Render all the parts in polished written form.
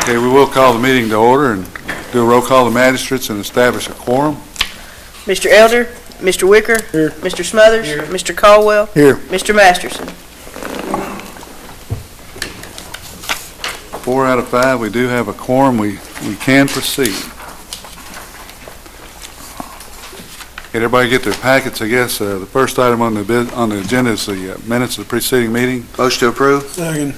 Okay, we will call the meeting to order and do a roll call of the magistrates and establish a quorum. Mr. Elder, Mr. Wicker. Here. Mr. Smothers. Here. Mr. Caldwell. Here. Mr. Masterson. 4 out of 5, we do have a quorum. We can proceed. Did everybody get their packets? I guess the first item on the agenda is the minutes of the preceding meeting. Motion to approve. Second.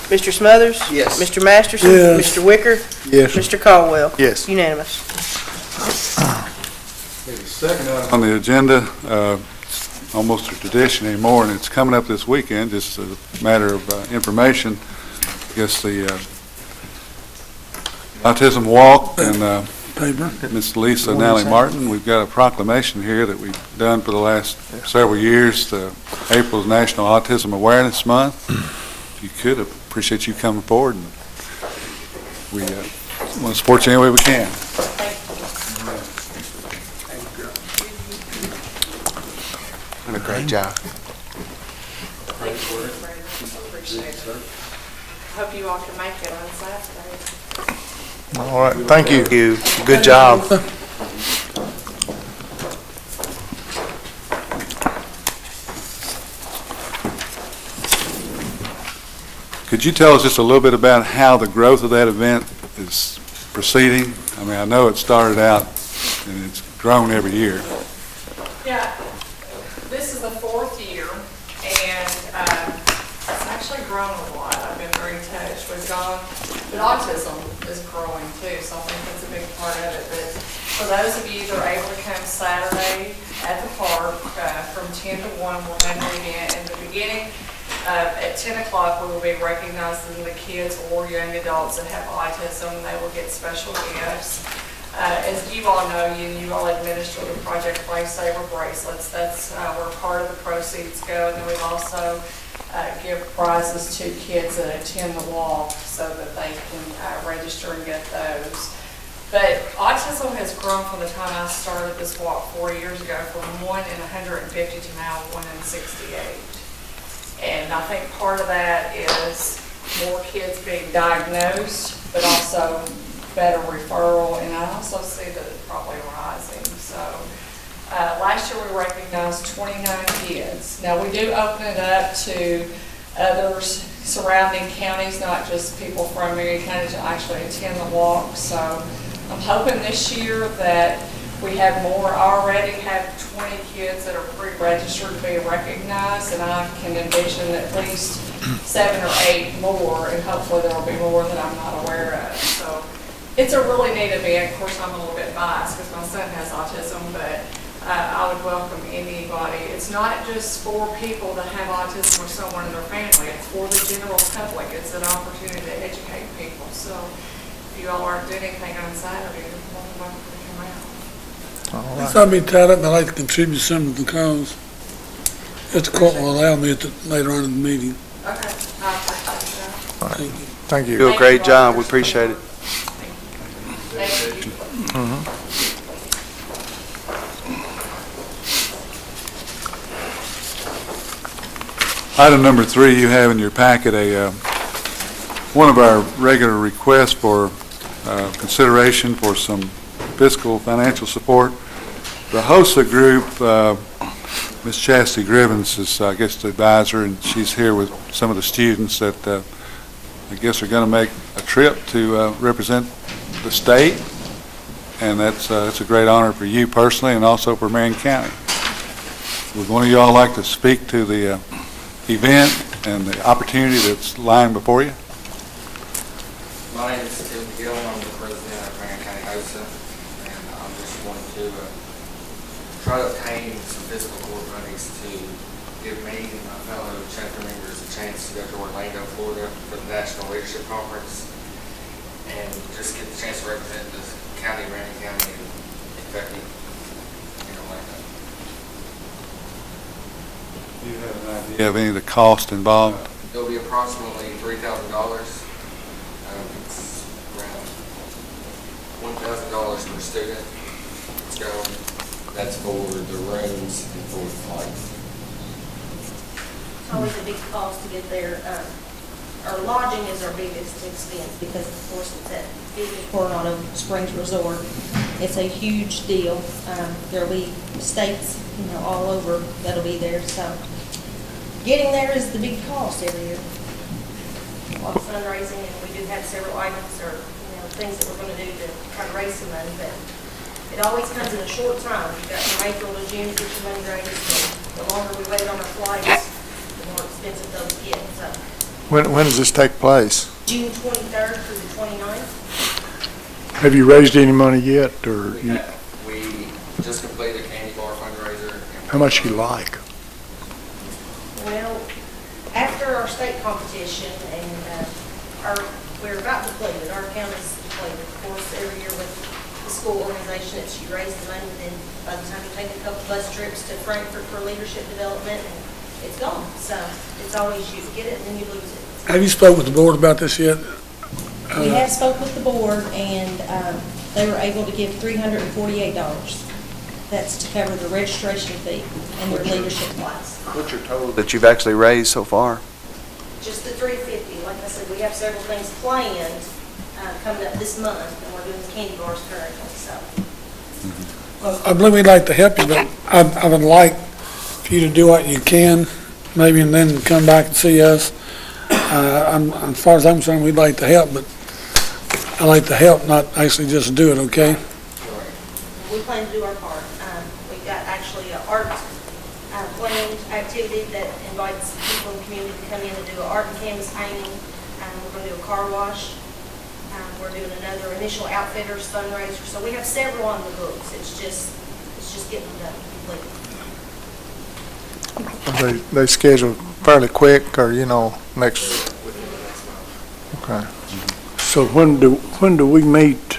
Mr. Smothers. Yes. Mr. Masterson. Yes. Mr. Wicker. Yes. Mr. Caldwell. Yes. Unanimous. The second item on the agenda, almost a tradition anymore, and it's coming up this weekend, just a matter of information. I guess the Autism Walk and Paper. Ms. Lisa Nally Martin, we've got a proclamation here that we've done for the last several years. April's National Autism Awareness Month. If you could, appreciate you coming forward, and we want to support you any way we can. Done a great job. Appreciate it. Hope you all can make it on Saturday. All right, thank you. Good job. Could you tell us just a little bit about how the growth of that event is proceeding? I mean, I know it started out and it's grown every year. Yeah, this is the 4th year, and it's actually grown a lot. I've been very touched. We've gone, but autism is growing too, so I think that's a big part of it. But for those of you that are able to come Saturday at the park, from 10 to 1, we'll have an event. In the beginning, at 10 o'clock, we will be recognizing the kids or young adults that have autism, and they will get special gifts. As you all know, you all administer the Project Lifesaver bracelets. That's where part of the proceeds go. And then we also give prizes to kids that attend the walk so that they can register and get those. But autism has grown from the time I started this walk 4 years ago, from 1 in 150 to now 1 in 68. And I think part of that is more kids being diagnosed, but also better referral, and I also see that it's probably rising. So last year we recognized 29 kids. Now we do open it up to others surrounding counties, not just people from Marion County to actually attend the walk. So I'm hoping this year that we have more. I already have 20 kids that are pre-registered to be recognized, and I can envision at least 7 or 8 more, and hopefully there will be more that I'm not aware of. So it's a really neat event. Of course, I'm a little bit biased because my son has autism, but I would welcome anybody. It's not just for people that have autism or someone in their family. It's for the general public. It's an opportunity to educate people. So if you all aren't doing anything on Saturday, you're more than welcome to come out. Since I'll be tied up, I'd like to contribute some of the cause. If the court will allow me later on in the meeting. Okay. I appreciate that. All right. Thank you. Thank you. Do a great job. We appreciate it. Thank you. Item number 3, you have in your packet one of our regular requests for consideration for some fiscal financial support. The HOSA group, Ms. Chastity Grivens is, I guess, the advisor, and she's here with some of the students that I guess are going to make a trip to represent the state, and that's a great honor for you personally and also for Marion County. Would one of you all like to speak to the event and the opportunity that's lying before you? My name is Tim Gill. I'm the president of Marion County HOSA, and I just wanted to try to obtain some fiscal court monies to give me and my fellow chapter members a chance to go to Orlando, Florida for the National Leadership Conference and just get the chance to represent the county of Marion County and Kentucky in Orlando. Do you have an idea of any of the cost involved? It'll be approximately $3,000. It's around $1,000 per student. So That's for the rooms and for the flights. It's always a big cost to get there. our lodging is our biggest expense because of course it's at Coronado Springs Resort. It's a huge deal. There'll be states, all over that'll be there, so getting there is the big cost every year. A lot of fundraising, and we do have several items or, things that we're going to do to try to raise some money, but it always comes in a short time. You've got from April to June to get your money raised, so the longer we wait on our flights, the more expensive those get, so. When does this take place? June 23rd through the 29th. Have you raised any money yet, or We just completed a candy bar fundraiser. how much you like? Well, after our state competition and we're about depleted, our account is depleted. Of course, every year with the school organization, it's you raise the money, then by the time you take a couple bus trips to Frankfurt for leadership development, and it's gone. So it's always you get it and then you lose it. Have you spoke with the board about this yet? We have spoke with the board, and they were able to give $348. That's to cover the registration fee and their leadership class. What's your total that you've actually raised so far? Just the $350. Like I said, we have several things planned coming up this month, and we're doing the candy bars currently, so. I believe we'd like to help you, but I would like for you to do what you can, maybe, and then come back and see us. As far as I'm concerned, we'd like to help, but I like to help, not actually just do it, okay? We plan to do our part. We've got actually an art planned activity that invites people in the community to come in and do an art and canvas painting. We're going to do a car wash. We're doing another initial outfitters fundraiser. So we have several on the books. It's just getting them done completely. They schedule fairly quick, or next? Okay. So when do we meet?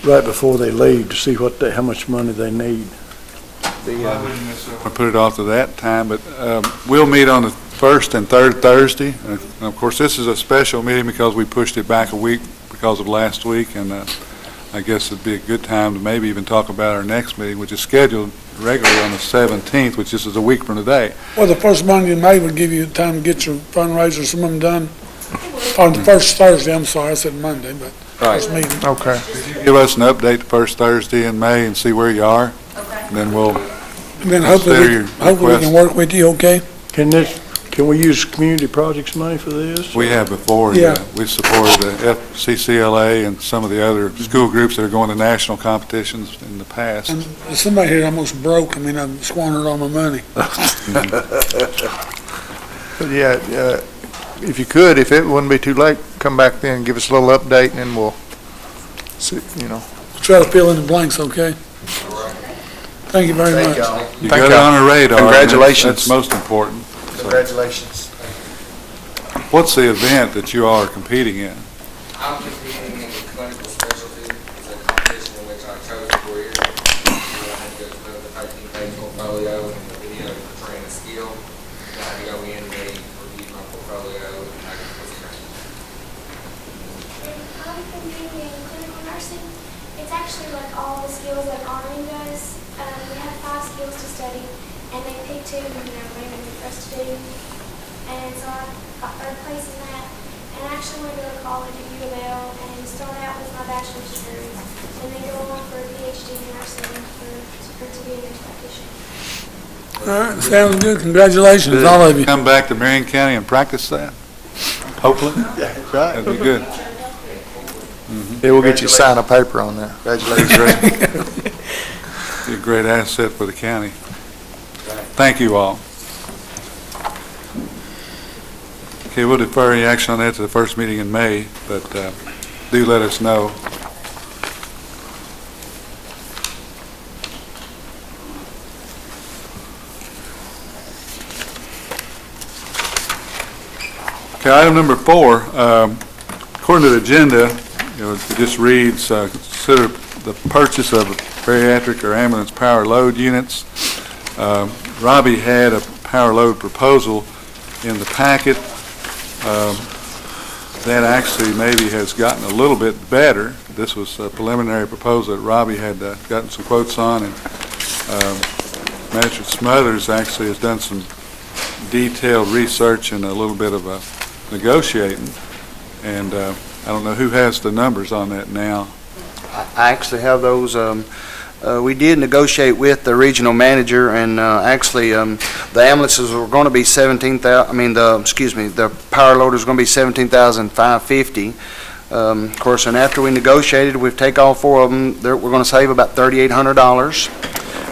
Right before they leave to see how much money they need. I put it off to that time, but we'll meet on the first and third Thursday. And of course, this is a special meeting because we pushed it back a week because of last week, and I guess it'd be a good time to maybe even talk about our next meeting, which is scheduled regularly on the 17th, which is a week from today. Well, the first Monday in May would give you time to get your fundraiser, some of them done. On the first Thursday, I'm sorry, I said Monday, but first meeting. Okay. Give us an update the first Thursday in May and see where you are, Okay. and then we'll And then hopefully we request. can work with you, okay? Can we use community projects money for this? We have before. Yeah. We supported the FCCLA and some of the other school groups that are going to national competitions in the past. And somebody here almost broke. I mean, I've squandered all my money. But yeah, if you could, if it wouldn't be too late, come back then and give us a little update, and then we'll see, Try to fill in the blanks, okay? Thank you very much. You Thank got it you. on our radar. and Congratulations. That's most important. Congratulations. What's the event that you all are competing in? I'm competing in the clinical specialty. It's a competition in which I chose a career. I had to go through the 13-page portfolio and the video portraying a skill. I had to go in and they reviewed my portfolio and I was trained. I'm competing in clinical nursing. It's actually like all the skills that RN does. We have 5 skills to study, and they pick 2, randomly for us to do. And so I got 3rd place in that. And I actually went to go to college at U of L and start out with my bachelor's degree, and then go on for a PhD in nursing to be a nurse practitioner. All right, sounds good. Congratulations, all of you. Come back to Marion County and practice that? Hopefully. Yeah, right. That'd be good. Yeah, we'll get you to sign a paper on that. Congratulations. Be a great asset for the county. Thank you all. Okay, we'll defer any action on that to the first meeting in May, but do let us know. Okay, item number 4, according to the agenda, it just reads, consider the purchase of bariatric or ambulance power load units. Robbie had a power load proposal in the packet. That actually maybe has gotten a little bit better. This was a preliminary proposal that Robbie had gotten some quotes on, and Magistrate Smothers actually has done some detailed research and a little bit of a negotiating, and I don't know who has the numbers on that now. I actually have those. We did negotiate with the regional manager, and actually, the ambulances were going to be the power loader is going to be $17,550. Of course, and after we negotiated, we've taken all four of them. We're going to save about $3,800,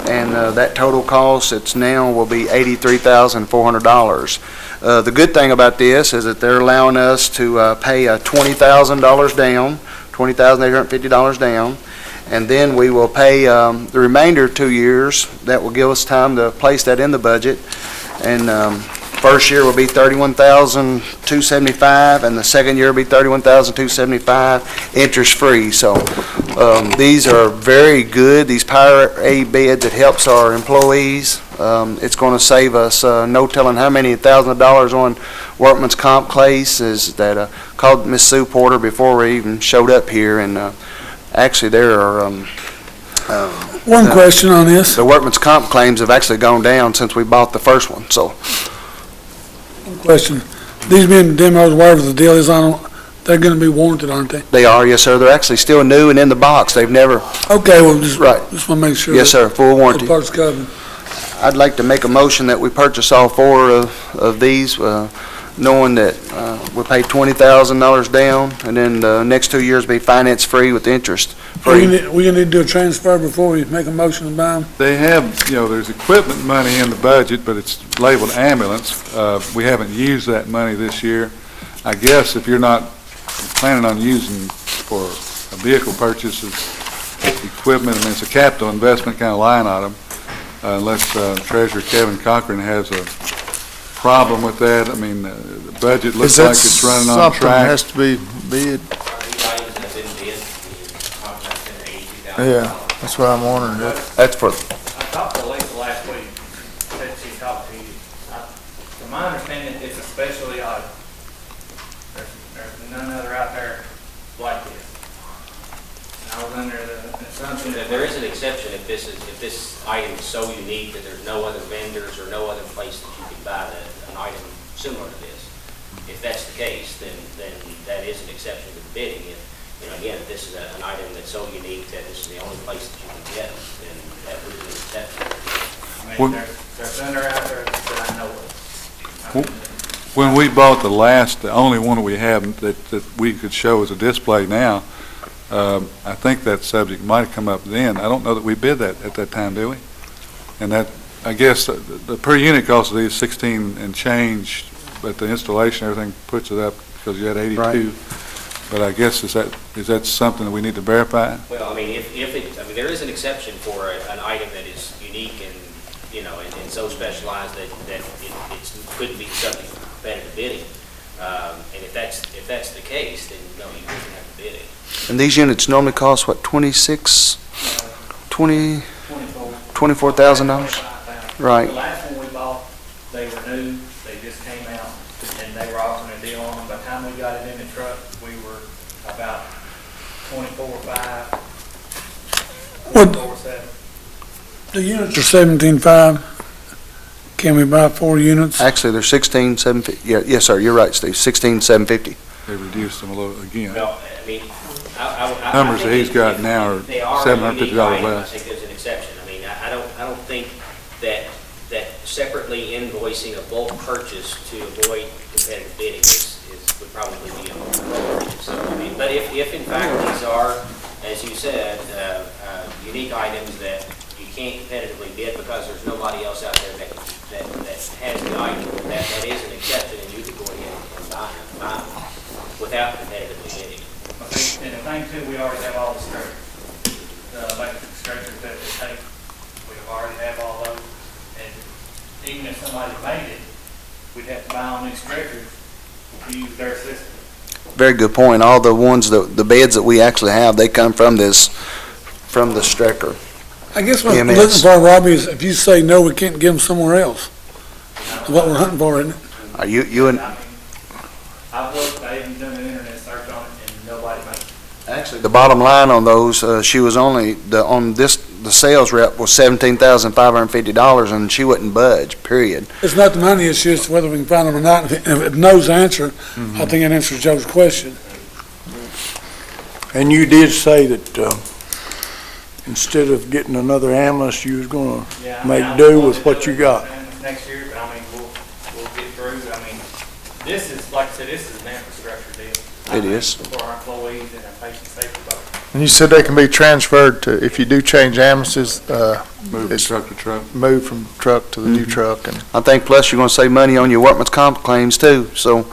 and that total cost will be $83,400. The good thing about this is that they're allowing us to pay $20,000 down, $20,850 down, and then we will pay the remainder 2 years. That will give us time to place that in the budget. And first year will be $31,275, and the second year will be $31,275 interest-free. So these are very good. These Power A beds, it helps our employees. It's going to save us no telling how many thousands of dollars on workman's comp cases that called Miss Sue Porter before we even showed up here. And actually, there are One question on this. the workman's comp claims have actually gone down since we bought the first one. So One question. These being demos, whatever the deal is on them, they're going to be warranted, aren't they? they are, yes, sir. They're actually still new and in the box. They've never. Okay, well, just Right. want to make sure. Yes, sir. Full The warranty. part's covered. I'd like to make a motion that we purchase all four of these, knowing that we pay $20,000 down, and then the next 2 years be finance-free with interest We free. going to need to do a transfer before we make a motion to buy them? They have, there's equipment money in the budget, but it's labeled ambulance. We haven't used that money this year. I guess if you're not planning on using for a vehicle purchase as equipment, I mean, it's a capital investment kind of line item, unless Treasurer Kevin Cochran has a problem with that. I mean, the budget looks like it's running on Something track. has to be bid. These items have been bid, $82,000. Yeah, that's what I'm wondering. That's for, I talked to Lisa last week, said she talked to you. From my understanding, it's a specialty item. There's none other out there like this. And I was under the assumption that There is an exception if this item is so unique that there's no other vendors or no other place that you can buy an item similar to this. If that's the case, then that is an exception to the bidding. If, again, if this is an item that's so unique that this is the only place that you can get it, then that would be an exception. I Well- mean, there's none out there that I know of. I mean, When we bought the only one we have that we could show as a display now, I think that subject might have come up then. I don't know that we bid that at that time, do we? And that, I guess, the per unit cost of these 16 and change, but the installation, everything puts it up because you had 82. Right. But I guess, is that something that we need to verify? Well, I mean, there is an exception for an item that is unique and, and so specialized that it couldn't be subject to competitive bidding. And if that's the case, then no, you wouldn't have to bid it. and these units normally cost, what, $24,000? Right. The last one we bought, they were new, they just came out, and they were offering a deal on them. By the time we got it in the truck, we were about 24.5, What, 24.7. the units are 17.5. Can we buy 4 units? Actually, they're 16,750. Yeah, yes, sir, you're right, Steve, 16,750. They reduced them a little again. Well, I mean, I Numbers think that he's if got now are they are a $750 unique item, less. I think there's an exception. I mean, I don't think that separately invoicing a bulk purchase to avoid competitive bidding would probably be appropriate. So, I mean, but if in fact these are, as you said, unique items that you can't competitively bid because there's nobody else out there that has the item, that is an exception, and you could go ahead and buy them without competitively bidding. And the thing too, we already have all the stretchers, the electric stretchers that they take. We already have all those. And even if somebody made it, we'd have to buy all these stretchers to use their system. Very good point. All the ones, the beds that we actually have, they come from the Strecker. I guess what I'm EMS. looking for, Robbie, is if you say no, we can't give them somewhere else. That's what we're hunting for, isn't it? Are you and, I mean, I've looked, I even done an internet search on it, and nobody makes it. actually, the bottom line on those, she was only, on this the sales rep was $17,550, and she wouldn't budge, period. It's not the money, it's just whether we can find them or not. If it knows the answer, I think it answers Joe's question. And you did say that, instead of getting another ambulance, you was gonna Yeah, I mean, make I do was with what gonna you do got. it next year, but I mean, we'll get through. I mean, this is, like I said, this is an infrastructure deal. I It think, is. for our employees and our patient safety both. And you said they can be transferred to, if you do change ambulances, Move it's truck to truck. moved from truck to the new truck, and I think plus you're gonna save money on your workman's comp claims too, so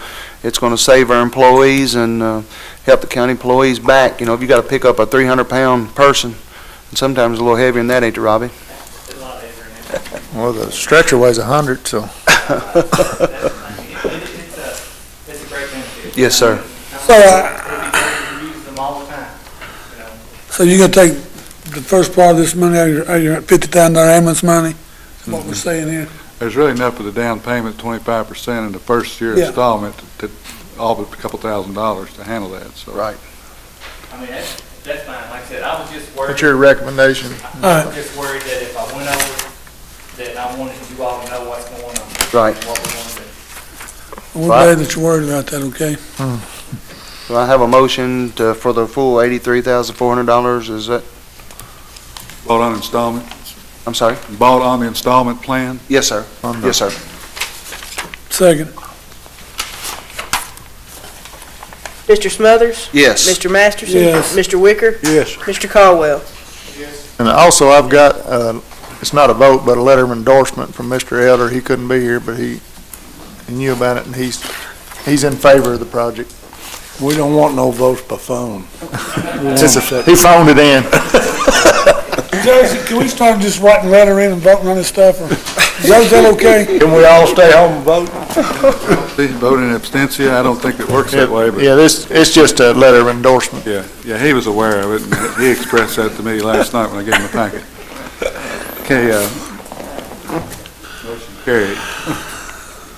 it's gonna save our employees and, help the county employees back. You know, if you gotta pick up a 300-pound person, and sometimes a little heavier than that, ain't it, Robbie? It's a lot easier than that. well, the stretcher weighs 100, so. It's a great benefit. Yes, sir. So, We use them all the time, you know. So you're gonna take the first part of this money out of your $50,000 ambulance money? Is what we're saying here? There's really enough for the down payment, 25% in the first year Yeah. installment, to all but a couple $1,000s to handle that, so. Right. I mean, that's fine. Like I said, I was just worried. What's your recommendation? I was just worried that if I went over, that I wanted you all to know what's going on. Right. and what we want to do. We're glad that you're worried about that, okay? Do I have a motion for the full $83,400, is that, Bought on installment, I'm sorry? bought on the installment plan? Yes, sir. Yes, sir. Second. Mr. Smothers? Yes. Mr. Masterson? Yes. Mr. Wicker? Yes. Mr. Caldwell? And also, I've got, it's not a vote, but a letter of endorsement from Mr. Elder. He couldn't be here, but he knew about it, and he's in favor of the project. We don't want no votes by phone. He phoned it in. Josie, can we start just writing a letter in and voting on this stuff? Or Joe, is that okay? Can we all stay home and vote? Voting in abstention, I don't think it works that way, but. Yeah, it's just a letter of endorsement. Yeah, he was aware of it, and he expressed that to me last night when I gave him the packet. Okay, motion carried.